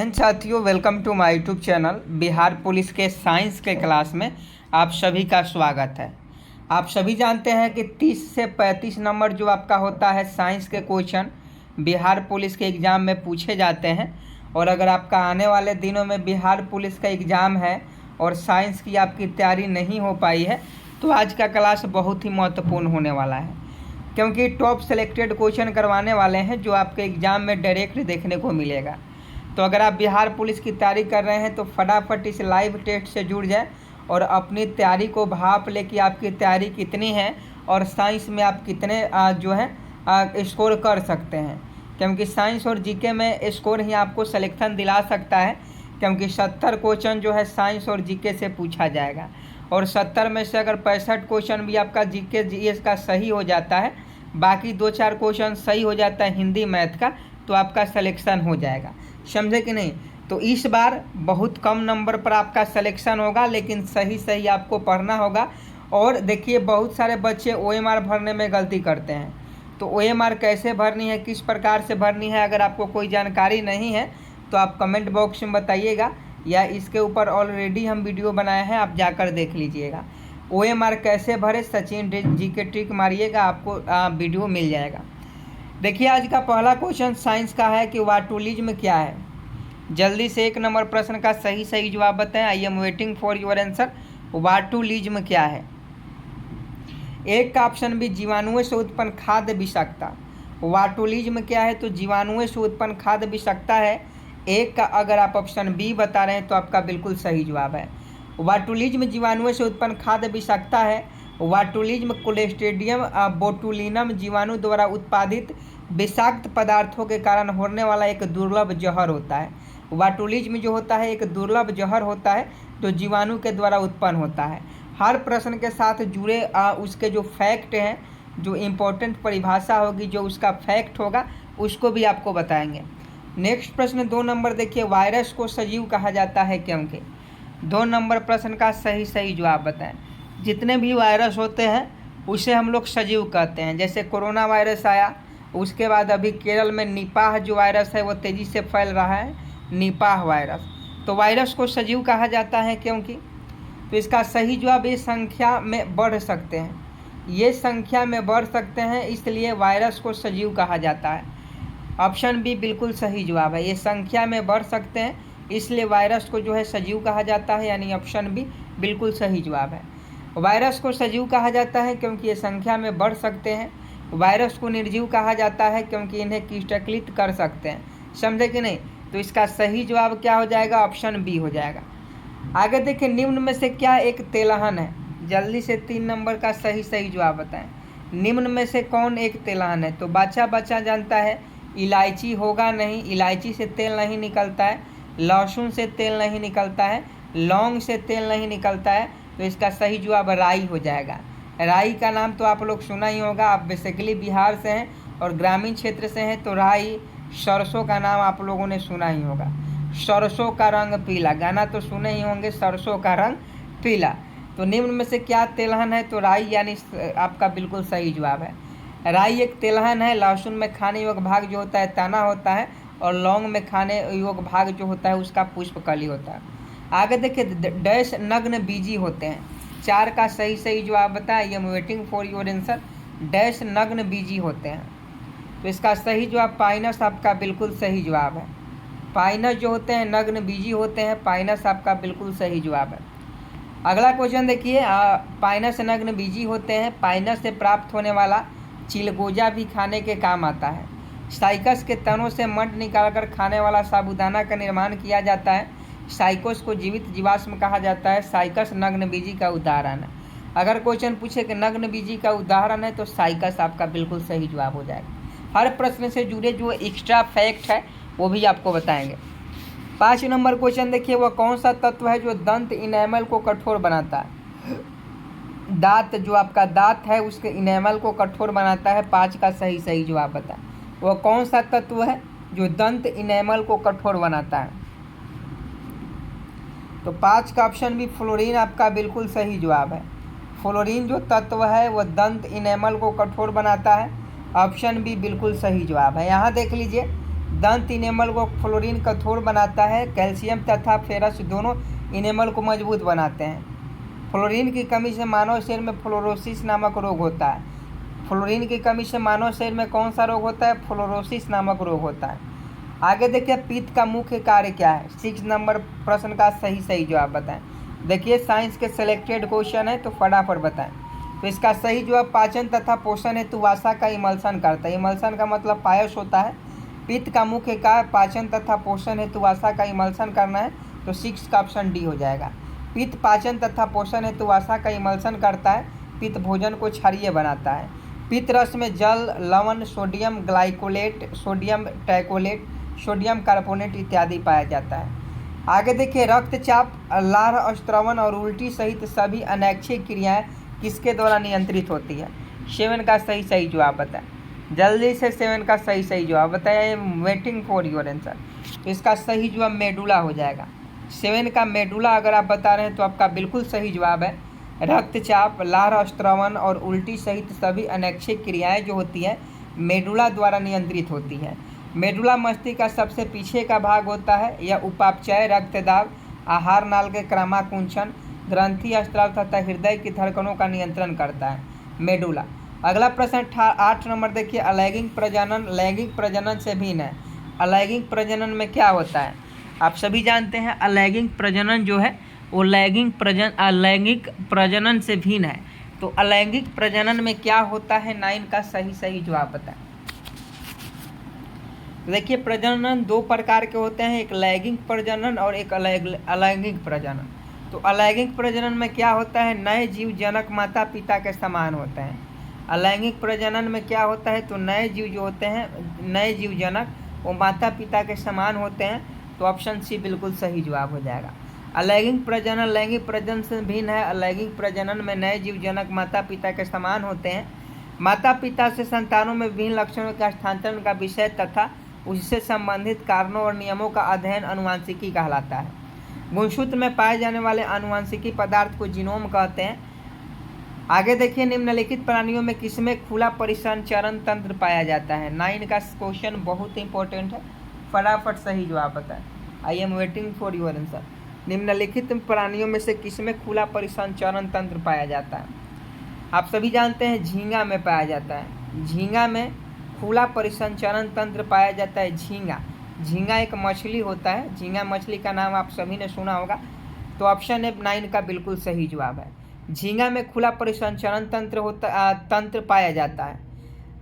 साथियों, welcome to my YouTube channel. Bihar police के science के क्लास में आप सभी का स्वागत है। आप सभी जानते हैं कि 30 से 35 नंबर जो आपका होता है साइंस के क्वेश्चन बिहार पुलिस के एग्ज़ाम में पूछे जाते हैं। और अगर आपका आने वाले दिनों में बिहार पुलिस का एग्ज़ाम है और साइंस की आपकी तैयारी नहीं हो पाई है तो आज का क्लास बहुत ही महत्वपूर्ण होने वाला है, क्योंकि टॉप सेलेक्टेड क्वेश्चन करवाने वाले हैं जो आपके एग्ज़ाम में डायरेक्ट देखने को मिलेगा। तो अगर आप बिहार पुलिस की तैयारी कर रहे हैं तो फटाफट इस लाइव टेस्ट से जुड़ जाए और अपनी तैयारी को भाप ले कि आपकी तैयारी कितनी है और साइंस में आप कितने स्कोर कर सकते हैं, क्योंकि साइंस और जीके में स्कोर ही आपको सिलेक्शन दिला सकता है। क्योंकि 70 क्वेश्चन जो है साइंस और जीके से पूछा जाएगा और 70 में से अगर 65 क्वेश्चन भी आपका जीके जीएस का सही हो जाता है, बाकी 2-4 क्वेश्चन सही हो जाता है हिंदी मैथ का, तो आपका सिलेक्शन हो जाएगा। समझे कि नहीं? तो इस बार बहुत कम नंबर पर आपका सिलेक्शन होगा, लेकिन सही आपको पढ़ना होगा। और देखिए, बहुत सारे बच्चे OMR भरने में गलती करते हैं। तो OMR कैसे भरनी है, किस प्रकार से भरनी है, अगर आपको कोई जानकारी नहीं है तो आप कमेंट बॉक्स में बताइएगा, या इसके ऊपर ऑलरेडी हम वीडियो बनाए हैं, आप जाकर देख लीजिएगा। OMR कैसे भरे, सचिन जीके ट्रिक मारिएगा, आपको वीडियो मिल जाएगा। देखिए, आज का पहला क्वेश्चन साइंस का है कि वाटुलिज्म क्या है। जल्दी से 1 नंबर प्रश्न का सही जवाब बताएं। I am waiting for your answer. वाटुलिज्म क्या है? एक का ऑप्शन बी, जीवाणुओं से उत्पन्न खाद्य विषाक्तता। वाटुलिज्म क्या है? तो जीवाणुओं से उत्पन्न खाद्य विषाक्तता है। एक का अगर आप ऑप्शन बी बता रहे हैं तो आपका बिल्कुल सही जवाब है। वाटुलिज्म जीवाणुओं से उत्पन्न खाद्य विषाक्तता है। वाटुलिज्म क्लोस्ट्रीडियम बोटुलिनम जीवाणु द्वारा उत्पादित विषाक्त पदार्थों के कारण होने वाला एक दुर्लभ जहर होता है। वाटुलिज्म जो होता है एक दुर्लभ जहर होता है जो जीवाणु के द्वारा उत्पन्न होता है। हर प्रश्न के साथ जुड़े उसके जो फैक्ट हैं, जो इम्पोर्टेंट परिभाषा होगी, जो उसका फैक्ट होगा, उसको भी आपको बताएंगे। नेक्स्ट प्रश्न 2 नंबर देखिए, वायरस को सजीव कहा जाता है क्योंकि। 2 नंबर प्रश्न का सही जवाब बताएं। जितने भी वायरस होते हैं उसे हम लोग सजीव कहते हैं। जैसे कोरोना वायरस आया, उसके बाद अभी केरल में निपाह जो वायरस है वो तेज़ी से फैल रहा है, निपाह वायरस। तो वायरस को सजीव कहा जाता है क्योंकि। तो इसका सही जवाब, ये संख्या में बढ़ सकते हैं, ये संख्या में बढ़ सकते हैं, इसलिए वायरस को सजीव कहा जाता है। ऑप्शन बी बिल्कुल सही जवाब है। ये संख्या में बढ़ सकते हैं इसलिए वायरस को जो है सजीव कहा जाता है, यानी ऑप्शन बी बिल्कुल सही जवाब है। वायरस को सजीव कहा जाता है क्योंकि ये संख्या में बढ़ सकते हैं। वायरस को निर्जीव कहा जाता है क्योंकि इन्हें कीटकृत कर सकते हैं। समझे कि नहीं? तो इसका सही जवाब क्या हो जाएगा? ऑप्शन बी हो जाएगा। आगे देखिए, निम्न में से क्या एक तेलहन है? जल्दी से 3 नंबर का सही जवाब बताएं। निम्न में से कौन एक तेलहन है? तो बच्चा जानता है, इलायची होगा नहीं, इलायची से तेल नहीं निकलता है, लहसुन से तेल नहीं निकलता है, लौंग से तेल नहीं निकलता है। तो इसका सही जवाब राई हो जाएगा। राई का नाम तो आप लोग सुना ही होगा, आप बेसिकली बिहार से हैं और ग्रामीण क्षेत्र से हैं, तो राई। सरसों का नाम आप लोगों ने सुना ही होगा, सरसों का रंग पीला, गाना तो सुने ही होंगे, सरसों का रंग पीला। तो निम्न में से क्या तेलहन है? तो राई, यानी आपका बिल्कुल सही जवाब है। राई एक तेलहन है। लहसुन में खाने योग्य भाग जो होता है तना होता है, और लौंग में खाने योग्य भाग जो होता है उसका पुष्पकली होता है। आगे देखिए, डैश नग्न बीजी होते हैं। 4 का सही जवाब बताएं। I am waiting for your answer. Dash नग्न बीजी होते हैं। तो इसका सही जवाब पाइनस आपका बिल्कुल सही जवाब है। पाइनस जो होते हैं नग्न बीजी होते हैं, पाइनस आपका बिल्कुल सही जवाब है। अगला क्वेश्चन देखिए, पाइनस नग्न बीजी होते हैं। पाइनस से प्राप्त होने वाला चिलगोजा भी खाने के काम आता है। साइकस के तनों से मंड निकालकर खाने वाला साबूदाना का निर्माण किया जाता है। साइकोस को जीवित जीवाश्म कहा जाता है। साइकस नग्न बीजी का उदाहरण है। अगर क्वेश्चन पूछे कि नग्न बीजी का उदाहरण है तो साइकस आपका बिल्कुल सही जवाब हो जाएगा। हर प्रश्न से जुड़े जो एक्स्ट्रा फैक्ट है वो भी आपको बताएंगे। 5 नंबर क्वेश्चन देखिए, वह कौन सा तत्व है जो दंत इनेमल को कठोर बनाता है? दांत, जो आपका दांत है उसके इनेमल को कठोर बनाता है। 5 का सही जवाब बताएं। वह कौन सा तत्व है जो दंत इनेमल को कठोर बनाता है? तो 5 का ऑप्शन भी फ्लोरीन आपका बिल्कुल सही जवाब है। फ्लोरीन जो तत्व है वह दंत इनेमल को कठोर बनाता है। ऑप्शन बी बिल्कुल सही जवाब है। यहाँ देख लीजिए, दंत इनेमल को फ्लोरीन कठोर बनाता है। कैल्शियम तथा फेरस दोनों इनेमल को मजबूत बनाते हैं। फ्लोरीन की कमी से मानव शरीर में फ्लोरोसिस नामक रोग होता है। फ्लोरीन की कमी से मानव शरीर में कौन सा रोग होता है? फ्लोरोसिस नामक रोग होता है। आगे देखिए, पित्त का मुख्य कार्य क्या है? 6 नंबर प्रश्न का सही जवाब बताएं। देखिए, साइंस के सिलेक्टेड क्वेश्चन है तो फटाफट बताएं। तो इसका सही जवाब पाचन तथा पोषण हेतु वसा का इमल्सन करता है। इमल्सन का मतलब पायस होता है। पित्त का मुख्य कार्य पाचन तथा पोषण हेतु वसा का इमल्सन करना है, तो 6 का ऑप्शन डी हो जाएगा। पित्त पाचन तथा पोषण हेतु वसा का इमल्सन करता है। पित्त भोजन को क्षारीय बनाता है। पित्त रस में जल, लवण, सोडियम ग्लाइकोलेट, सोडियम टैकोलेट, सोडियम कार्बोनेट इत्यादि पाया जाता है। आगे देखिए, रक्तचाप, लार स्त्रवन और उल्टी सहित सभी अनैच्छिक क्रियाएं किसके द्वारा नियंत्रित होती है? 7 का सही जवाब बताएं। जल्दी से 7 का सही जवाब बताइए। Waiting for your answer. तो इसका सही जवाब मेडुला हो जाएगा। 7 का मेडुला अगर आप बता रहे हैं तो आपका बिल्कुल सही जवाब है। रक्तचाप, लार स्त्रवन और उल्टी सहित सभी अनैच्छिक क्रियाएं जो होती है मेडुला द्वारा नियंत्रित होती है। मेडुला मस्तिष्क का सबसे पीछे का भाग होता है। यह उपापचय, रक्तदाब, आहार नाल के क्रमाकुंचन, ग्रंथि स्त्राव तथा हृदय की धड़कनों का नियंत्रण करता है मेडुला। अगला प्रश्न 8 नंबर देखिए, अलैंगिक प्रजनन लैंगिक प्रजनन से भिन्न है। अलैंगिक प्रजनन में क्या होता है? आप सभी जानते हैं अलैंगिक प्रजनन जो है वो अलैंगिक प्रजनन से भिन्न है। तो अलैंगिक प्रजनन में क्या होता है? 9 का सही जवाब बताएं। देखिए, प्रजनन 2 प्रकार के होते हैं, एक लैंगिक प्रजनन और एक अलैंगिक प्रजनन। तो अलैंगिक प्रजनन में क्या होता है? नए जीव जनक माता पिता के समान होते हैं। अलैंगिक प्रजनन में क्या होता है? तो नए जीव जो होते हैं, नए जीव जनक वो माता पिता के समान होते हैं। तो ऑप्शन सी बिल्कुल सही जवाब हो जाएगा। अलैंगिक प्रजनन लैंगिक प्रजनन से भिन्न है। अलैंगिक प्रजनन में नए जीव जनक माता पिता के समान होते हैं। माता पिता से संतानों में विभिन्न लक्षणों के हस्तांतरण का विषय तथा उससे संबंधित कारणों और नियमों का अध्ययन अनुवांशिकी कहलाता है। गुणसूत्र में पाए जाने वाले अनुवांशिकी पदार्थ को जीनोम कहते हैं। आगे देखिए, निम्नलिखित प्राणियों में किसमें खुला परिसंचरण तंत्र पाया जाता है? 9 का क्वेश्चन बहुत इंपॉर्टेंट है, फटाफट सही जवाब बताएं। I am waiting for your answer. निम्नलिखित प्राणियों में से किसमें खुला परिसंचरण तंत्र पाया जाता है? आप सभी जानते हैं झींगा में पाया जाता है। झींगा में खुला परिसंचरण तंत्र पाया जाता है। झींगा एक मछली होता है। झींगा मछली का नाम आप सभी ने सुना होगा। तो ऑप्शन ए 9 का बिल्कुल सही जवाब है। झींगा में खुला परिसंचरण तंत्र पाया जाता है।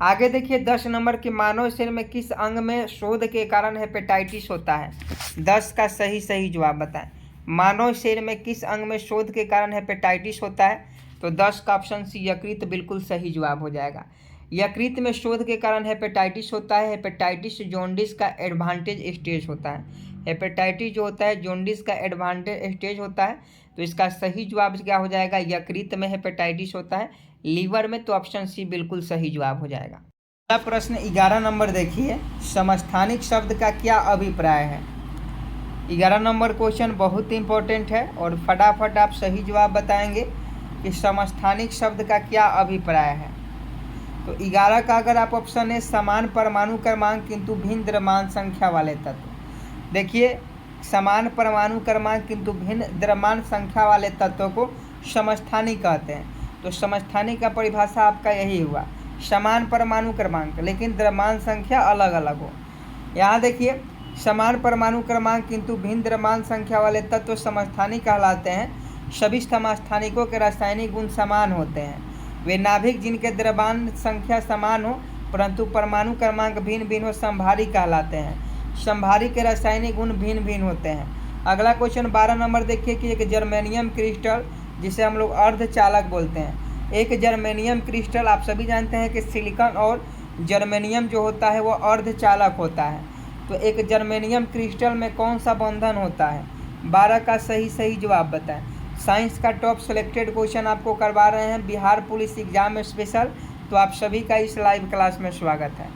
आगे देखिए, 10 नंबर के मानव शरीर में किस अंग में शोध के कारण हेपेटाइटिस होता है? 10 का सही जवाब बताएं। मानव शरीर में किस अंग में शोध के कारण हेपेटाइटिस होता है? तो 10 का ऑप्शन सी यकृत बिल्कुल सही जवाब हो जाएगा। यकृत में शोध के कारण हेपेटाइटिस होता है। हेपेटाइटिस जॉन्डिस का एडवांटेज स्टेज होता है। हेपेटाइटिस जो होता है जॉन्डिस का एडवांटेज स्टेज होता है। तो इसका सही जवाब क्या हो जाएगा? यकृत में हेपेटाइटिस होता है, लीवर में तो ऑप्शन सी बिल्कुल सही जवाब हो जाएगा। अगला प्रश्न 11 नंबर देखिए, समस्थानिक शब्द का क्या अभिप्राय है? 11 नंबर क्वेश्चन बहुत इंपॉर्टेंट है और फटाफट आप सही जवाब बताएंगे कि समस्थानिक शब्द का क्या अभिप्राय है। तो 11 का अगर आप ऑप्शन है, समान परमाणु क्रमांक किंतु भिन्न द्रव्यमान संख्या वाले तत्व। देखिए, समान परमाणु क्रमांक किंतु भिन्न द्रव्यमान संख्या वाले तत्वों को समस्थानिक कहते हैं। तो समस्थानिक का परिभाषा आपका यही हुआ, समान परमाणु क्रमांक लेकिन द्रव्यमान संख्या अलग अलग हो। यहाँ देखिए, समान परमाणु क्रमांक किंतु भिन्न द्रव्यमान संख्या वाले तत्व समस्थानिक कहलाते हैं। सभी समस्थानिकों के रासायनिक गुण समान होते हैं। वे नाभिक जिनके द्रव्यमान संख्या समान हो परंतु परमाणु क्रमांक भिन्न भिन्न हो समभारी कहलाते हैं। समभारी के रासायनिक गुण भिन्न भिन्न होते हैं। अगला क्वेश्चन 12 नंबर देखिए कि एक जर्मेनियम क्रिस्टल जिसे हम लोग अर्धचालक बोलते हैं। एक जर्मेनियम क्रिस्टल आप सभी जानते हैं कि सिलिकॉन और जर्मेनियम जो होता है वो अर्धचालक होता है। तो एक जर्मेनियम क्रिस्टल में कौन सा बंधन होता है? 12 का सही जवाब बताएं। साइंस का टॉप सेलेक्टेड क्वेश्चन आपको करवा रहे हैं बिहार पुलिस एग्जाम स्पेशल। तो आप सभी का इस लाइव क्लास में स्वागत है।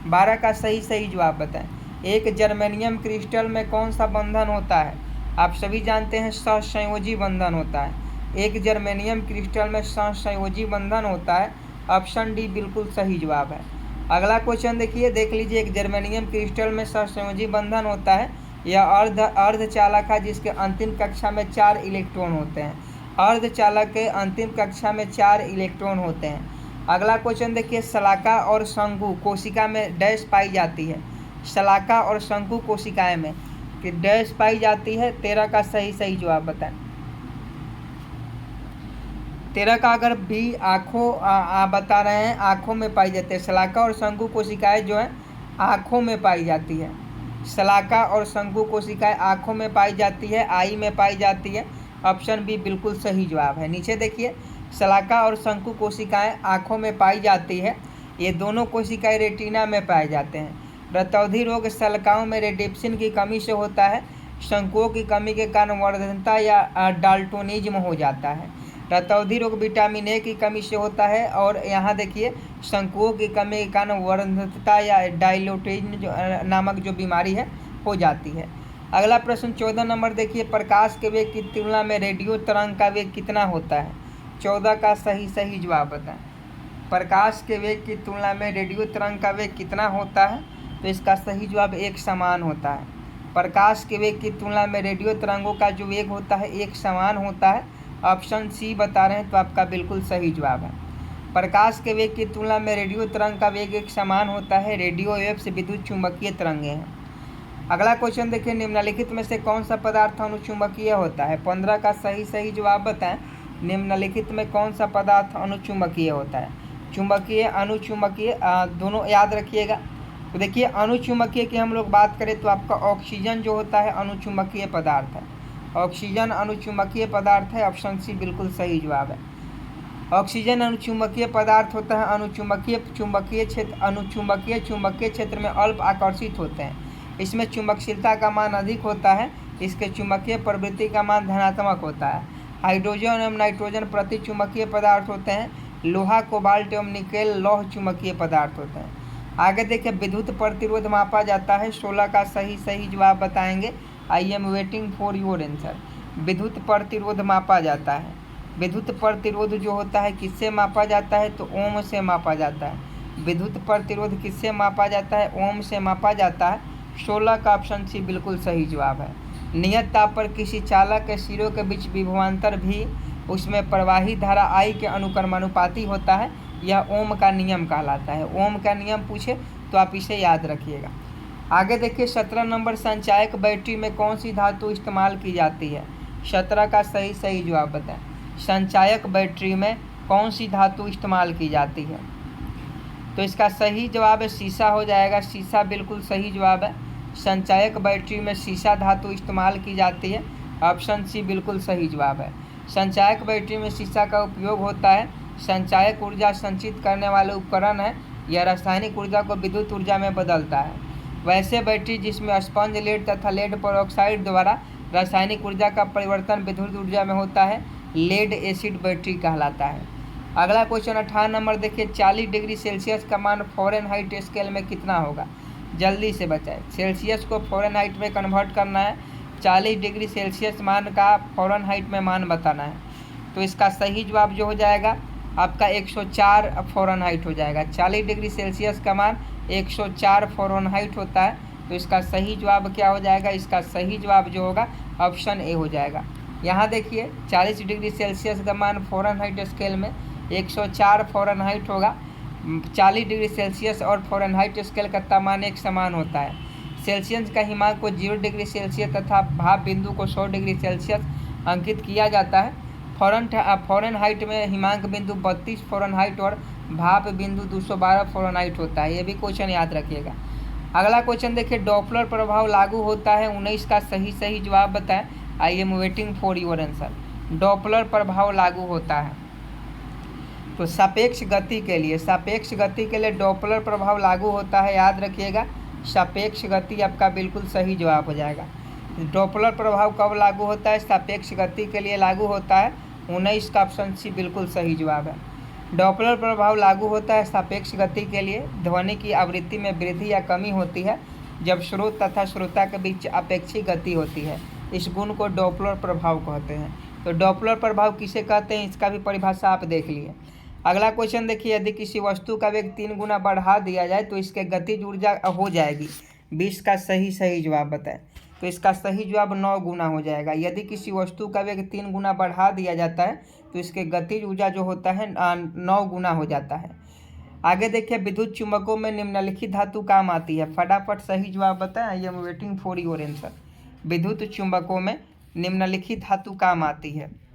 12 का सही जवाब बताएं। एक जर्मेनियम क्रिस्टल में कौन सा बंधन होता है? आप सभी जानते हैं सहसंयोजी बंधन होता है। एक जर्मेनियम क्रिस्टल में सहसंयोजी बंधन होता है। ऑप्शन डी बिल्कुल सही जवाब है। अगला क्वेश्चन देखिए, देख लीजिए, एक जर्मेनियम क्रिस्टल में सहसंयोजी बंधन होता है। यह अर्धचालक है जिसके अंतिम कक्षा में 4 इलेक्ट्रॉन होते हैं। अर्धचालक के अंतिम कक्षा में 4 इलेक्ट्रॉन होते हैं। अगला क्वेश्चन देखिए, शलाका और शंकु कोशिका में डैश पाई जाती है। शलाका और शंकु कोशिकाएं में कि डैश पाई जाती है। 13 का सही जवाब बताएं। 13 का अगर बी आँखों बता रहे हैं, आँखों में पाई जाती है। शलाका और शंकु कोशिकाएं जो है आँखों में पाई जाती है। शलाका और शंकु कोशिकाएं आँखों में पाई जाती है, आई में पाई जाती है। ऑप्शन बी बिल्कुल सही जवाब है। नीचे देखिए, शलाका और शंकु कोशिकाएं आँखों में पाई जाती है। ये दोनों कोशिकाएं रेटिना में पाए जाते हैं। रतौंधी रोग शलाकाओं में रेडिप्सिन की कमी से होता है। शंकुओं की कमी के कारण वर्धनता या डाल्टोनिज्म हो जाता है। रतौंधी रोग विटामिन ए की कमी से होता है, और यहाँ देखिए शंकुओं की कमी के कारण वर्धनता या डायलोटिज्म नामक जो बीमारी है हो जाती है। अगला प्रश्न 14 नंबर देखिए, प्रकाश के वेग की तुलना में रेडियो तरंग का वेग कितना होता है। 14 का सही जवाब बताएं। प्रकाश के वेग की तुलना में रेडियो तरंग का वेग कितना होता है, तो इसका सही जवाब एक समान होता है। प्रकाश के वेग की तुलना में रेडियो तरंगों का जो वेग होता है एक समान होता है। ऑप्शन सी बता रहे हैं, तो आपका बिल्कुल सही जवाब है। प्रकाश के वेग की तुलना में रेडियो तरंग का वेग एक समान होता है। रेडियो वेव्स विद्युत चुंबकीय तरंगे हैं। अगला क्वेश्चन देखिए, निम्नलिखित में से कौन सा पदार्थ अणुचुंबकीय होता है। 15 का सही जवाब बताएं। निम्नलिखित में कौन सा पदार्थ अणुचुंबकीय होता है। चुंबकीय, अणुचुंबकीय दोनों याद रखिएगा। तो देखिए, अणुचुंबकीय की हम लोग बात करें तो आपका ऑक्सीजन जो होता है अणुचुंबकीय पदार्थ है। ऑक्सीजन अणुचुंबकीय पदार्थ है। ऑप्शन सी बिल्कुल सही जवाब है। ऑक्सीजन अणुचुंबकीय पदार्थ होता है। अणुचुंबकीय चुंबकीय क्षेत्र में अल्प आकर्षित होते हैं। इसमें चुंबकशीलता का मान अधिक होता है। इसके चुंबकीय प्रवृत्ति का मान धनात्मक होता है। हाइड्रोजन एवं नाइट्रोजन प्रति चुंबकीय पदार्थ होते हैं। लोहा, कोबाल्ट एवं निकेल लौह चुंबकीय पदार्थ होते हैं। आगे देखिए, विद्युत प्रतिरोध मापा जाता है। 16 का सही जवाब बताएंगे। आई am waiting for your answer. विद्युत प्रतिरोध मापा जाता है। विद्युत प्रतिरोध जो होता है किससे मापा जाता है, तो ओम से मापा जाता है। विद्युत प्रतिरोध किससे मापा जाता है, ओम से मापा जाता है। 16 का ऑप्शन सी बिल्कुल सही जवाब है। नियत ताप पर किसी चालक के सिरों के बीच विभवांतर भी उसमें प्रवाही धारा आई के अनुक्रमानुपाती होता है। यह ओम का नियम कहलाता है। ओम का नियम पूछे तो आप इसे याद रखिएगा। आगे देखिए, 17 नंबर, संचायक बैटरी में कौन सी धातु इस्तेमाल की जाती है। 17 का सही जवाब बताएं। संचायक बैटरी में कौन सी धातु इस्तेमाल की जाती है, तो इसका सही जवाब है सीसा हो जाएगा। सीसा बिल्कुल सही जवाब है। संचायक बैटरी में सीसा धातु इस्तेमाल की जाती है। ऑप्शन सी बिल्कुल सही जवाब है। संचायक बैटरी में सीसा का उपयोग होता है। संचायक ऊर्जा संचित करने वाले उपकरण है। यह रासायनिक ऊर्जा को विद्युत ऊर्जा में बदलता है। वैसे बैटरी जिसमें स्पंज लेड तथा लेड पेरोक्साइड द्वारा रासायनिक ऊर्जा का परिवर्तन विद्युत ऊर्जा में होता है, लेड एसिड बैटरी कहलाता है। अगला क्वेश्चन 18 नंबर देखिए, 40 डिग्री सेल्सियस का मान फ़ारेनहाइट स्केल में कितना होगा। जल्दी से बताएं। सेल्सियस को फ़ारेनहाइट में कन्वर्ट करना है। 40 डिग्री सेल्सियस मान का फ़ारेनहाइट में मान बताना है। तो इसका सही जवाब जो हो जाएगा आपका 104 फ़ारेनहाइट हो जाएगा। 40 डिग्री सेल्सियस का मान 104 फ़ारेनहाइट होता है। तो इसका सही जवाब क्या हो जाएगा, इसका सही जवाब जो होगा ऑप्शन ए हो जाएगा। यहाँ देखिए, 40 डिग्री सेल्सियस का मान फ़ारेनहाइट स्केल में 104 फ़ारेनहाइट होगा। 40 डिग्री सेल्सियस और फ़ारेनहाइट स्केल का तापमान एक समान होता है। सेल्सियस का हिमांक को 0 डिग्री सेल्सियस तथा भाप बिंदु को 100 डिग्री सेल्सियस अंकित किया जाता है। फ़ारेनहाइट में हिमांक बिंदु 32 फ़ारेनहाइट और भाप बिंदु 212 फ़ारेनहाइट होता है। ये भी क्वेश्चन याद रखिएगा। अगला क्वेश्चन देखिए, डॉपलर प्रभाव लागू होता है। 19 का सही जवाब बताएं। I am waiting for your answer. Doppler प्रभाव लागू होता है तो सापेक्ष गति के लिए डॉपलर प्रभाव लागू होता है। याद रखिएगा, सापेक्ष गति आपका बिल्कुल सही जवाब हो जाएगा। डॉपलर प्रभाव कब लागू होता है, सापेक्ष गति के लिए लागू होता है। 19 का ऑप्शन सी बिल्कुल सही जवाब है। डॉपलर प्रभाव लागू होता है सापेक्ष गति के लिए। ध्वनि की आवृत्ति में वृद्धि या कमी होती है जब स्रोत तथा श्रोता के बीच अपेक्षित गति होती है। इस गुण को डॉपलर प्रभाव कहते हैं। तो डॉपलर प्रभाव किसे कहते हैं, इसका भी परिभाषा आप देख लिए। अगला क्वेश्चन देखिए, यदि किसी वस्तु का वेग 3 गुना बढ़ा दिया जाए तो इसके गतिज ऊर्जा हो जाएगी 20 का सही जवाब बताएं। तो इसका सही जवाब 9 गुना हो जाएगा। यदि किसी वस्तु का वेग 3 गुना बढ़ा दिया जाता है तो इसके गतिज ऊर्जा जो होता है 9 गुना हो जाता है। आगे देखिए, विद्युत चुम्बकों में निम्नलिखित धातु काम आती है। फटाफट सही जवाब बताएं। I am waiting for your answer. विद्युत चुम्बकों में निम्नलिखित धातु काम आती है।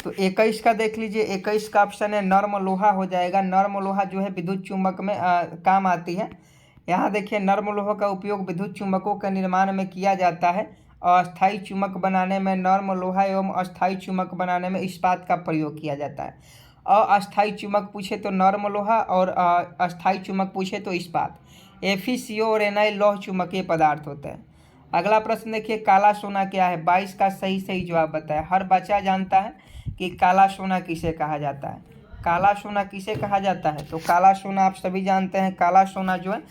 तो 21 का देख लीजिए, 21 का ऑप्शन है नर्म लोहा हो जाएगा। नर्म लोहा जो है विद्युत चुम्बक में काम आती है। यहाँ देखिए, नर्म लोहा का उपयोग विद्युत चुम्बकों के निर्माण में किया जाता है। अस्थायी चुम्बक बनाने में नर्म लोहा एवं अस्थायी चुम्बक बनाने में इस्पात का प्रयोग किया जाता है। अस्थायी चुम्बक पूछे तो नर्म लोहा और अस्थायी चुम्बक पूछे तो इस्पात। एफीसीओ और एनआई लौह चुम्बकीय पदार्थ होते हैं। अगला प्रश्न देखिए, काला सोना क्या है? 22 का सही जवाब बताएं। हर बच्चा जानता है कि काला सोना किसे कहा जाता है। काला सोना किसे कहा जाता है? तो काला सोना आप सभी जानते हैं, काला सोना जो है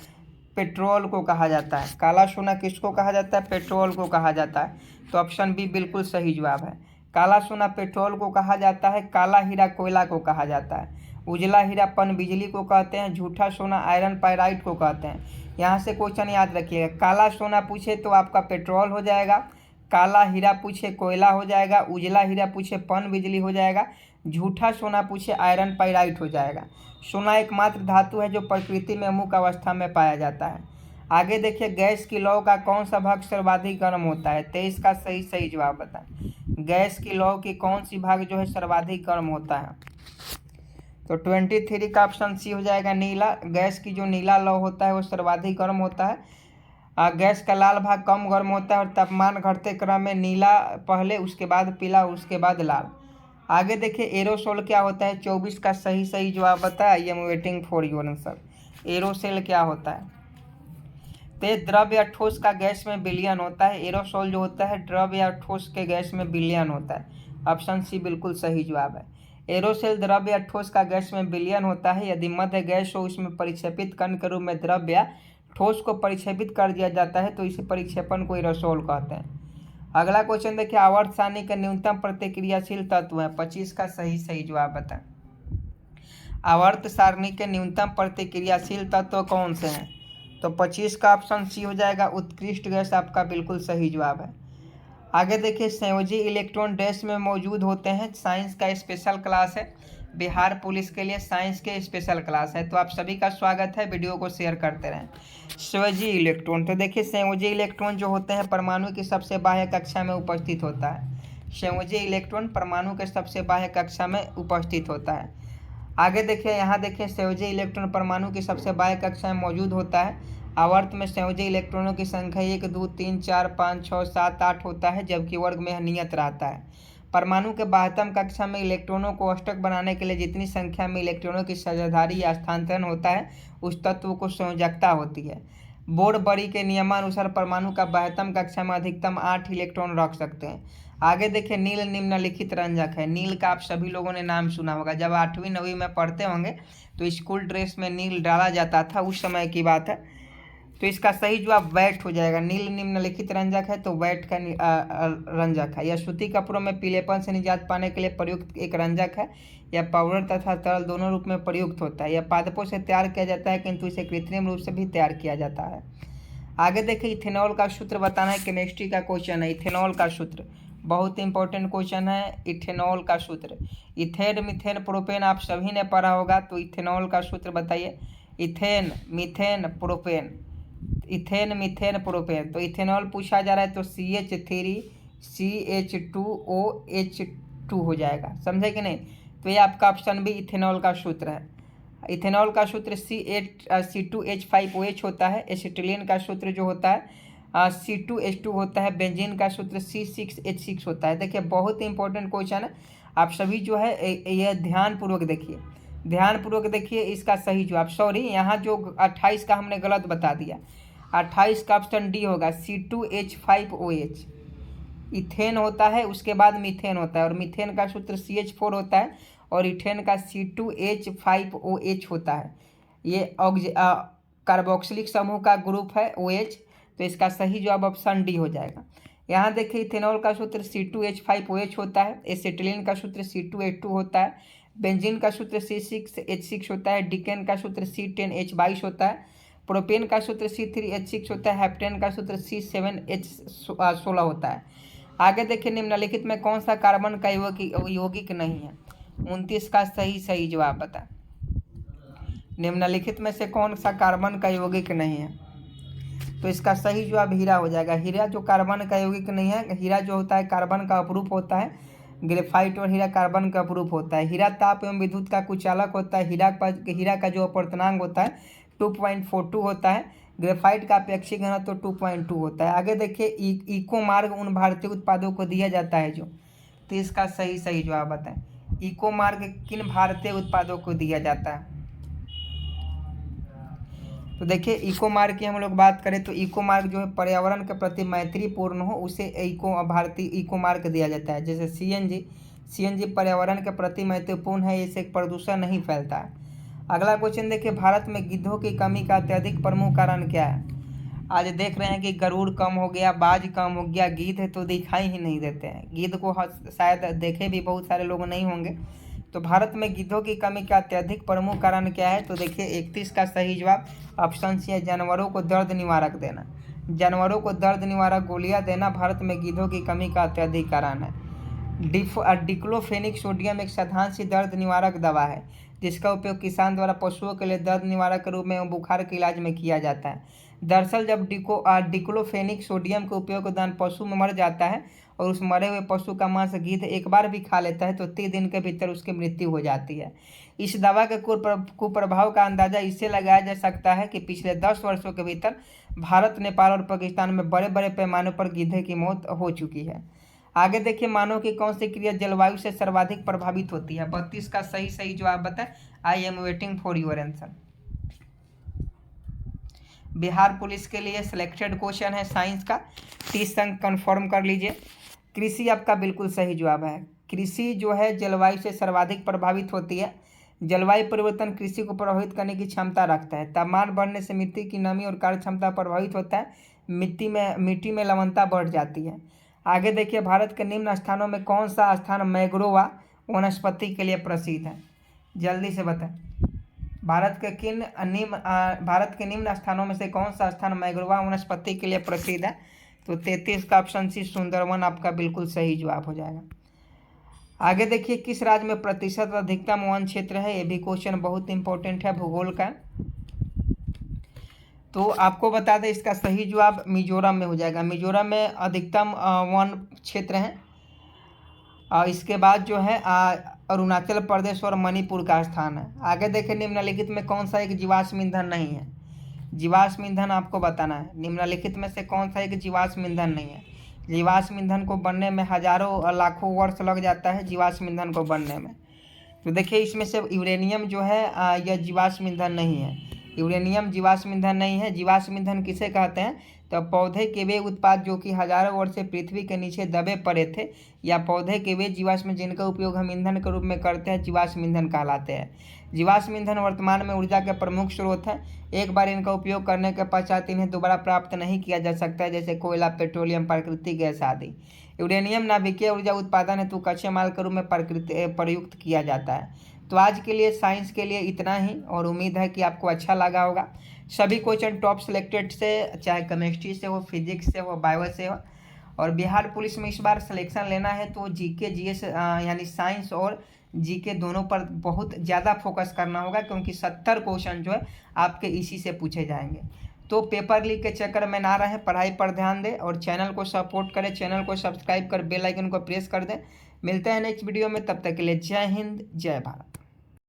पेट्रोल को कहा जाता है। काला सोना किसको कहा जाता है? पेट्रोल को कहा जाता है। तो ऑप्शन बी बिल्कुल सही जवाब है। काला सोना पेट्रोल को कहा जाता है। काला हीरा कोयला को कहा जाता है। उजला हीरा पन बिजली को कहते हैं। झूठा सोना आयरन पाइराइट को कहते हैं। यहाँ से क्वेश्चन याद रखिएगा, काला सोना पूछे तो आपका पेट्रोल हो जाएगा, काला हीरा पूछे कोयला हो जाएगा, उजला हीरा पूछे पन बिजली हो जाएगा, झूठा सोना पूछे आयरन पाइराइट हो जाएगा। सोना एकमात्र धातु है जो प्रकृति में मुक्त अवस्था में पाया जाता है। आगे देखिए, गैस की लौ का कौन सा भाग सर्वाधिक गर्म होता है? 23 का सही जवाब बताएं। गैस की लौ की कौन सी भाग जो है सर्वाधिक गर्म होता है? तो 23 का ऑप्शन सी हो जाएगा, नीला। गैस की जो नीला लौ होता है वो सर्वाधिक गर्म होता है। गैस का लाल भाग कम गर्म होता है और तापमान घटते क्रम में नीला पहले, उसके बाद पीला, उसके बाद लाल। आगे देखिए, एरोसोल क्या होता है? 24 का सही जवाब बताया। आई am waiting for your answer. Aerosol क्या होता है? तेज द्रव या ठोस का गैस में विलयन होता है। एरोसोल जो होता है द्रव या ठोस के गैस में विलयन होता है। ऑप्शन सी बिल्कुल सही जवाब है। एरोसोल द्रव या ठोस का गैस में विलयन होता है। यदि मध्य गैस हो, उसमें परिक्षेपित कण के रूप में द्रव या ठोस को परिक्षेपित कर दिया जाता है तो इसे परिक्षेपण को एरोसोल कहते हैं। अगला क्वेश्चन देखिए, आवर्त सारणी के न्यूनतम प्रतिक्रियाशील तत्व है। 25 का सही जवाब बताएं। आवर्त सारणी के न्यूनतम प्रतिक्रियाशील तत्व कौन से हैं? तो 25 का ऑप्शन सी हो जाएगा, उत्कृष्ट गैस आपका बिल्कुल सही जवाब है। आगे देखिए, संयोजी इलेक्ट्रॉन डैश में मौजूद होते हैं। साइंस का स्पेशल क्लास है, बिहार पुलिस के लिए साइंस के स्पेशल क्लास है, तो आप सभी का स्वागत है। वीडियो को शेयर करते रहें। संयोजी इलेक्ट्रॉन, तो देखिए संयोजी इलेक्ट्रॉन जो होते हैं परमाणु की सबसे बाह्य कक्षा में उपस्थित होता है। संयोजी इलेक्ट्रॉन परमाणु के सबसे बाह्य कक्षा में उपस्थित होता है। आगे देखिए, यहाँ देखिए, संयोजी इलेक्ट्रॉन परमाणु की सबसे बाह्य कक्षा में मौजूद होता है। आवर्त में संयोजी इलेक्ट्रॉनों की संख्या 1 2 3 4 5 6 7 8 होता है, जबकि वर्ग में नियत रहता है। परमाणु के बाह्यतम कक्षा में इलेक्ट्रॉनों को अष्टक बनाने के लिए जितनी संख्या में इलेक्ट्रॉनों की साझेदारी या स्थानांतरण होता है उस तत्व को संयोजकता होती है। बोर बड़ी के नियमानुसार परमाणु का बाह्यतम कक्षा में अधिकतम 8 इलेक्ट्रॉन रख सकते हैं। आगे देखिए, नील निम्नलिखित रंजक है। नील का आप सभी लोगों ने नाम सुना होगा, जब 8वीं 9वीं में पढ़ते होंगे तो स्कूल ड्रेस में नील डाला जाता था, उस समय की बात है। तो इसका सही जवाब वैट हो जाएगा। नील निम्नलिखित रंजक है तो वैट का रंजक है। यह सूती कपड़ों में पीलेपन से निजात पाने के लिए प्रयुक्त एक रंजक है। यह पाउडर तथा तरल दोनों रूप में प्रयुक्त होता है। यह पादपों से तैयार किया जाता है, किंतु इसे कृत्रिम रूप से भी तैयार किया जाता है। आगे देखिए, इथेनॉल का सूत्र बताना है। केमिस्ट्री का क्वेश्चन है। इथेनॉल का सूत्र बहुत इंपॉर्टेंट क्वेश्चन है। इथेनॉल का सूत्र, इथेन मीथेन प्रोपेन आप सभी ने पढ़ा होगा, तो इथेनॉल का सूत्र बताइए। Ethane methane propane, ethane methane propane. तो इथेनॉल पूछा जा रहा है तो CH3 CH2OH2 हो जाएगा, समझे कि नहीं? तो ये आपका ऑप्शन भी इथेनॉल का सूत्र है। इथेनॉल का सूत्र C2H5OH होता है। एसिटिलीन का सूत्र जो होता है C2H2 होता है। बेंजीन का सूत्र C6H6 होता है। देखिए बहुत इंपॉर्टेंट क्वेश्चन है, आप सभी जो है ये ध्यानपूर्वक देखिए, ध्यानपूर्वक देखिए। इसका सही जवाब, सॉरी यहाँ जो 28 का हमने गलत बता दिया, 28 का ऑप्शन डी होगा, C2H5OH। इथेन होता है, उसके बाद मीथेन होता है, और मीथेन का सूत्र CH4 होता है, और इथेन का C2H5OH होता है। ये कार्बोक्सिलिक समूह का ग्रुप है OH, तो इसका सही जवाब ऑप्शन डी हो जाएगा। यहाँ देखिए इथेनॉल का सूत्र C2H5OH होता है, एसिटिलीन का सूत्र C2H2 होता है, बेंजीन का सूत्र C6H6 होता है, डिकेन का सूत्र C10H22 होता है, प्रोपेन का सूत्र C3H6 होता है, हेप्टेन का सूत्र C7H16 होता है। आगे देखिए निम्नलिखित में कौन सा कार्बन का यौगिक नहीं है। 29 का सही जवाब बता। निम्नलिखित में से कौन सा कार्बन का यौगिक नहीं है, तो इसका सही जवाब हीरा हो जाएगा। हीरा जो कार्बन का यौगिक नहीं है, हीरा जो होता है कार्बन का अपरूप होता है, ग्रेफाइट और हीरा कार्बन का अपरूप होता है। हीरा ताप एवं विद्युत का कुचालक होता है। हीरा का जो अपवर्तनांक होता है 2.42 होता है। ग्रेफाइट का अपेक्षिक घनत्व तो 2.2 होता है। आगे देखिए इको मार्ग उन भारतीय उत्पादों को दिया जाता है जो, तो इसका सही जवाब बताएं। इको मार्ग किन भारतीय उत्पादों को दिया जाता है, तो देखिए इको मार्ग की हम लोग बात करें तो इको मार्ग जो है पर्यावरण के प्रति मैत्रीपूर्ण हो उसे भारतीय इको मार्ग दिया जाता है। जैसे सीएनजी पर्यावरण के प्रति महत्वपूर्ण है, इससे प्रदूषण नहीं फैलता है। अगला क्वेश्चन देखिए, भारत में गिद्धों की कमी का अत्यधिक प्रमुख कारण क्या है। आज देख रहे हैं कि गरुड़ कम हो गया, बाज कम हो गया, गिद्ध तो दिखाई ही नहीं देते हैं। गिद्ध को शायद देखे भी बहुत सारे लोग नहीं होंगे। तो भारत में गिद्धों की कमी का अत्यधिक प्रमुख कारण क्या है, तो देखिए 31 का सही जवाब ऑप्शन सी है, जानवरों को दर्द निवारक देना। जानवरों को दर्द निवारक गोलियां देना भारत में गिद्धों की कमी का अत्यधिक कारण है। डिक्लोफेनिक सोडियम एक साधारण दर्द निवारक दवा है जिसका उपयोग किसान द्वारा पशुओं के लिए दर्द निवारक के रूप में बुखार के इलाज में किया जाता है। दरअसल जब डिक्लोफेनिक सोडियम के उपयोग के दौरान पशु में मर जाता है और उस मरे हुए पशु का मांस गिद्ध एक बार भी खा लेता है तो 30 दिन के भीतर उसकी मृत्यु हो जाती है। इस दवा के कुप्रभाव का अंदाजा इससे लगाया जा सकता है कि पिछले 10 वर्षों के भीतर भारत, नेपाल और पाकिस्तान में बड़े बड़े पैमाने पर गिद्धे की मौत हो चुकी है। आगे देखिए, मानव की कौन सी क्रिया जलवायु से सर्वाधिक प्रभावित होती है। 32 का सही जवाब बताएं। I am waiting for your answer. Bihar police के लिए सिलेक्टेड क्वेश्चन है साइंस का, 30 अंक कन्फर्म कर लीजिए। कृषि आपका बिल्कुल सही जवाब है। कृषि जो है जलवायु से सर्वाधिक प्रभावित होती है। जलवायु परिवर्तन कृषि को प्रभावित करने की क्षमता रखता है। तापमान बढ़ने से मिट्टी की नमी और कार्य क्षमता प्रभावित होता है। मिट्टी में लवणता बढ़ जाती है। आगे देखिए, भारत के निम्न स्थानों में कौन सा स्थान मैंग्रोव वनस्पति के लिए प्रसिद्ध है, जल्दी से बताएं। भारत के निम्न स्थानों में से कौन सा स्थान मैंग्रोव वनस्पति के लिए प्रसिद्ध है, तो 33 का ऑप्शन सी सुंदरवन आपका बिल्कुल सही जवाब हो जाएगा। आगे देखिए, किस राज्य में प्रतिशत अधिकतम वन क्षेत्र है, ये भी क्वेश्चन बहुत इंपॉर्टेंट है भूगोल का। तो आपको बता दें इसका सही जवाब मिजोरम में हो जाएगा। मिजोरम में अधिकतम वन क्षेत्र है। और इसके बाद जो है अरुणाचल प्रदेश और मणिपुर का स्थान है। आगे देखें, निम्नलिखित में कौन सा एक जीवाश्म ईंधन नहीं है। जीवाश्म ईंधन आपको बताना है, निम्नलिखित में से कौन सा एक जीवाश्म ईंधन नहीं है। जीवाश्म ईंधन को बनने में हजारों लाखों वर्ष लग जाता है जीवाश्म ईंधन को बनने में। तो देखिए इसमें से यूरेनियम जो है यह जीवाश्म ईंधन नहीं है। यूरेनियम जीवाश्म ईंधन नहीं है। जीवाश्म ईंधन किसे कहते हैं, तो पौधे के वे उत्पाद जो कि हजारों वर्ष से पृथ्वी के नीचे दबे पड़े थे, या पौधे के वे जीवाश्म जिनका उपयोग हम ईंधन के रूप में करते हैं, जीवाश्म ईंधन कहलाते हैं। जीवाश्म ईंधन वर्तमान में ऊर्जा के प्रमुख स्रोत हैं। एक बार इनका उपयोग करने के पश्चात इन्हें दोबारा प्राप्त नहीं किया जा सकता है, जैसे कोयला, पेट्रोलियम, प्राकृतिक गैस आदि। यूरेनियम नाभिकीय ऊर्जा उत्पादन हेतु कच्चे माल के रूप में प्रयुक्त किया जाता है। तो आज के लिए साइंस के लिए इतना ही, और उम्मीद है कि आपको अच्छा लगा होगा। सभी क्वेश्चन टॉप सिलेक्टेड से, चाहे केमिस्ट्री से हो, फिजिक्स से हो, बायो से हो। और बिहार पुलिस में इस बार सिलेक्शन लेना है तो जीके जीएस यानी साइंस और जीके दोनों पर बहुत ज़्यादा फोकस करना होगा, क्योंकि 70 क्वेश्चन जो है आपके इसी से पूछे जाएंगे। तो पेपर लीक के चक्कर में ना रहे, पढ़ाई पर ध्यान दें और चैनल को सपोर्ट करें। चैनल को सब्सक्राइब कर बेल आइकन को प्रेस कर दें। मिलते हैं नेक्स्ट वीडियो में, तब तक के लिए जय हिंद, जय भारत।